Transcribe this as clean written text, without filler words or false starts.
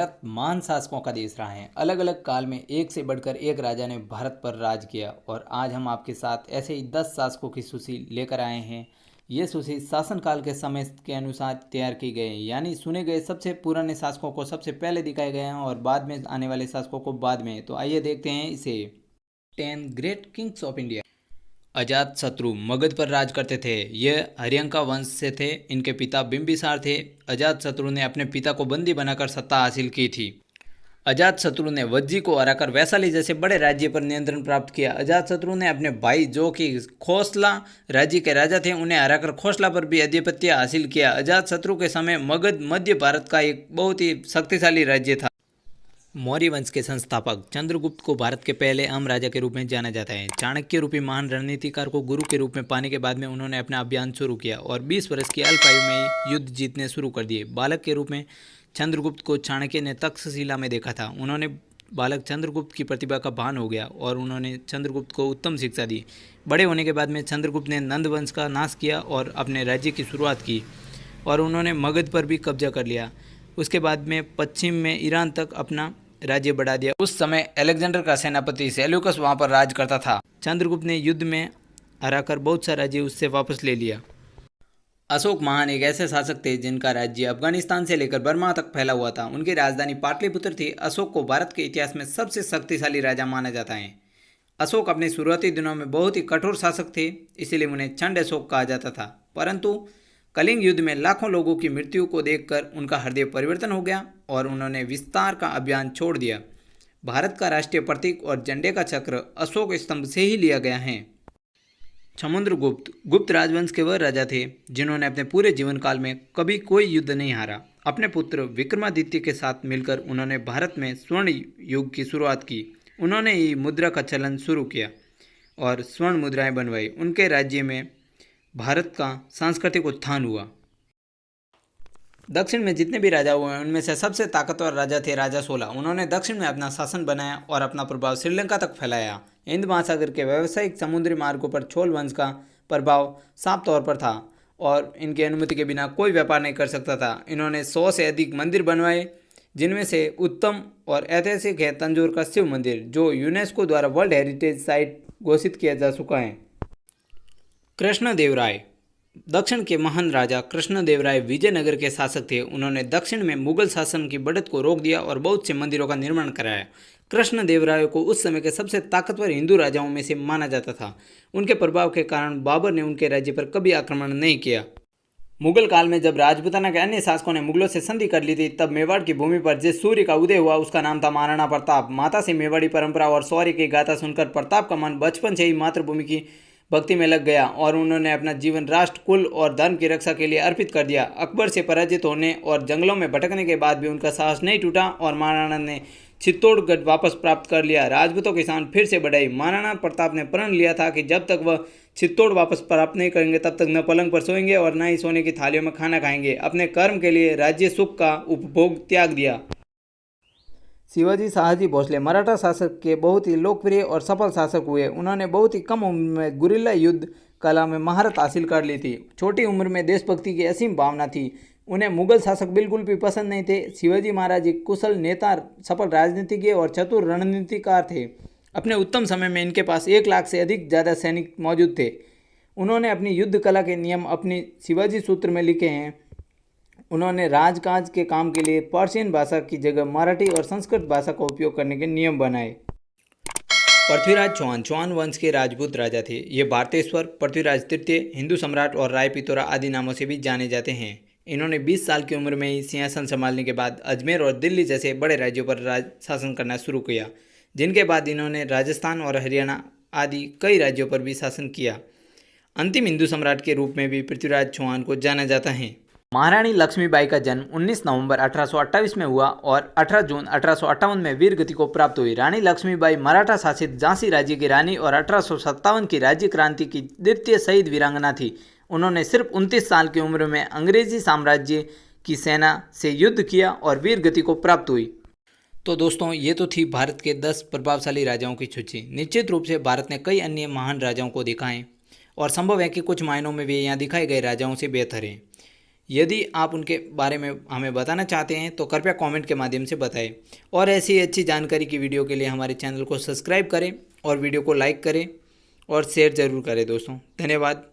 भारत महान शासकों का देश रहा है। अलग अलग काल में एक से बढ़कर एक राजा ने भारत पर राज किया और आज हम आपके साथ ऐसे ही 10 शासकों की सूची लेकर आए हैं। ये सूची शासनकाल के समय के अनुसार तैयार की गई है, यानी सुने गए सबसे पुराने शासकों को सबसे पहले दिखाए गए हैं और बाद में आने वाले शासकों को बाद में। तो आइए देखते हैं इसे। 10 ग्रेट किंग्स ऑफ इंडिया। अजात शत्रु मगध पर राज करते थे। ये हरियंका वंश से थे। इनके पिता बिंबिसार थे। अजात शत्रु ने अपने पिता को बंदी बनाकर सत्ता हासिल की थी। अजात शत्रु ने वज्जी को हराकर वैशाली जैसे बड़े राज्य पर नियंत्रण प्राप्त किया। अजात शत्रु ने अपने भाई जो कि खोसला राज्य के राजा थे उन्हें हराकर खोसला पर भी आधिपत्य हासिल किया। अजात शत्रु के समय मगध मध्य भारत का एक बहुत ही शक्तिशाली राज्य था। मौर्य वंश के संस्थापक चंद्रगुप्त को भारत के पहले अम राजा के रूप में जाना जाता है। चाणक्य रूपी महान रणनीतिकार को गुरु के रूप में पाने के बाद में उन्होंने अपना अभियान शुरू किया और 20 वर्ष की अल्प आयु में ही युद्ध जीतने शुरू कर दिए। बालक के रूप में चंद्रगुप्त को चाणक्य ने तक्षशिला में देखा था। उन्होंने बालक चंद्रगुप्त की प्रतिभा का भान हो गया और उन्होंने चंद्रगुप्त को उत्तम शिक्षा दी। बड़े होने के बाद में चंद्रगुप्त ने नंद वंश का नाश किया और अपने राज्य की शुरुआत की और उन्होंने मगध पर भी कब्जा कर लिया। उसके बाद में पश्चिम में ईरान तक अपना राज्य बढ़ा दिया। उस समय अलेक्जेंडर का सेनापति सेल्यूकस वहां पर राज करता था। चंद्रगुप्त ने युद्ध में हराकर बहुत सा राज्य उससे वापस ले लिया। अशोक महान एक ऐसे शासक थे जिनका राज्य अफगानिस्तान से लेकर बर्मा तक फैला हुआ था। उनकी राजधानी पाटलिपुत्र थी। अशोक को भारत के इतिहास में सबसे शक्तिशाली राजा माना जाता है। अशोक अपने शुरुआती दिनों में बहुत ही कठोर शासक थे, इसीलिए उन्हें चंड अशोक कहा जाता था। परंतु कलिंग युद्ध में लाखों लोगों की मृत्यु को देखकर उनका हृदय परिवर्तन हो गया और उन्होंने विस्तार का अभियान छोड़ दिया। भारत का राष्ट्रीय प्रतीक और झंडे का चक्र अशोक स्तंभ से ही लिया गया है। समुद्रगुप्त गुप्त राजवंश के वह राजा थे जिन्होंने अपने पूरे जीवन काल में कभी कोई युद्ध नहीं हारा। अपने पुत्र विक्रमादित्य के साथ मिलकर उन्होंने भारत में स्वर्ण युग की शुरुआत की। उन्होंने ही मुद्रा का चलन शुरू किया और स्वर्ण मुद्राएं बनवाई। उनके राज्य में भारत का सांस्कृतिक उत्थान हुआ। दक्षिण में जितने भी राजा हुए हैं उनमें से सबसे ताकतवर राजा थे राजा सोला। उन्होंने दक्षिण में अपना शासन बनाया और अपना प्रभाव श्रीलंका तक फैलाया। हिंद महासागर के व्यावसायिक समुद्री मार्गों पर चोल वंश का प्रभाव साफ तौर पर था और इनकी अनुमति के बिना कोई व्यापार नहीं कर सकता था। इन्होंने 100 से अधिक मंदिर बनवाए, जिनमें से उत्तम और ऐतिहासिक है तंजौर का शिव मंदिर, जो यूनेस्को द्वारा वर्ल्ड हेरिटेज साइट घोषित किया जा चुका है। कृष्णदेवराय दक्षिण के महान राजा कृष्णदेवराय विजयनगर के शासक थे। उन्होंने दक्षिण में मुगल शासन की बढ़त को रोक दिया और बहुत से मंदिरों का निर्माण कराया। कृष्णदेवराय को उस समय के सबसे ताकतवर हिंदू राजाओं में से माना जाता था। उनके प्रभाव के कारण बाबर ने उनके राज्य पर कभी आक्रमण नहीं किया। मुगल काल में जब राजपूताना के अन्य शासकों ने मुगलों से संधि कर ली थी, तब मेवाड़ की भूमि पर जिस सूर्य का उदय हुआ उसका नाम था महाराणा प्रताप। माता से मेवाड़ी परंपरा और शौर्य की गाथा सुनकर प्रताप का मन बचपन से ही मातृभूमि की भक्ति में लग गया और उन्होंने अपना जीवन राष्ट्र, कुल और धर्म की रक्षा के लिए अर्पित कर दिया। अकबर से पराजित होने और जंगलों में भटकने के बाद भी उनका साहस नहीं टूटा और महाराणा ने चित्तौड़गढ़ वापस प्राप्त कर लिया। राजपूतों की शान फिर से बढ़ाई। महाराणा प्रताप ने प्रण लिया था कि जब तक वह चित्तौड़ वापस प्राप्त नहीं करेंगे तब तक न पलंग पर सोएंगे और न ही सोने की थालियों में खाना खाएंगे। अपने कर्म के लिए राज्य सुख का उपभोग त्याग दिया। शिवाजी शाहजी भोसले मराठा शासक के बहुत ही लोकप्रिय और सफल शासक हुए। उन्होंने बहुत ही कम उम्र में गुरिल्ला युद्ध कला में महारत हासिल कर ली थी। छोटी उम्र में देशभक्ति की असीम भावना थी। उन्हें मुगल शासक बिल्कुल भी पसंद नहीं थे। शिवाजी महाराज एक कुशल नेता, सफल राजनीतिज्ञ और चतुर रणनीतिकार थे। अपने उत्तम समय में इनके पास 1 लाख से अधिक ज़्यादा सैनिक मौजूद थे। उन्होंने अपनी युद्ध कला के नियम अपनी शिवाजी सूत्र में लिखे हैं। उन्होंने राजकाज के काम के लिए पर्शियन भाषा की जगह मराठी और संस्कृत भाषा का उपयोग करने के नियम बनाए। पृथ्वीराज चौहान चौहान वंश के राजपूत राजा थे। ये भारतेश्वर, पृथ्वीराज तृतीय, हिंदू सम्राट और रायपितोरा आदि नामों से भी जाने जाते हैं। इन्होंने 20 साल की उम्र में ही सिंहासन संभालने के बाद अजमेर और दिल्ली जैसे बड़े राज्यों पर शासन करना शुरू किया, जिनके बाद इन्होंने राजस्थान और हरियाणा आदि कई राज्यों पर भी शासन किया। अंतिम हिंदू सम्राट के रूप में भी पृथ्वीराज चौहान को जाना जाता है। महारानी लक्ष्मीबाई का जन्म 19 नवंबर 1828 में हुआ और 18 जून 1858 में वीर गति को प्राप्त हुई। रानी लक्ष्मीबाई मराठा शासित झांसी राज्य की रानी और 1857 की राज्य क्रांति की द्वितीय शहीद वीरांगना थी। उन्होंने सिर्फ 29 साल की उम्र में अंग्रेजी साम्राज्य की सेना से युद्ध किया और वीर गति को प्राप्त हुई। तो दोस्तों, ये तो थी भारत के 10 प्रभावशाली राजाओं की सूची। निश्चित रूप से भारत ने कई अन्य महान राजाओं को देखा है और संभव है कि कुछ मायनों में वे यहाँ दिखाए गए राजाओं से बेहतर हैं। यदि आप उनके बारे में हमें बताना चाहते हैं तो कृपया कमेंट के माध्यम से बताएं। और ऐसी अच्छी जानकारी की वीडियो के लिए हमारे चैनल को सब्सक्राइब करें और वीडियो को लाइक करें और शेयर ज़रूर करें दोस्तों। धन्यवाद।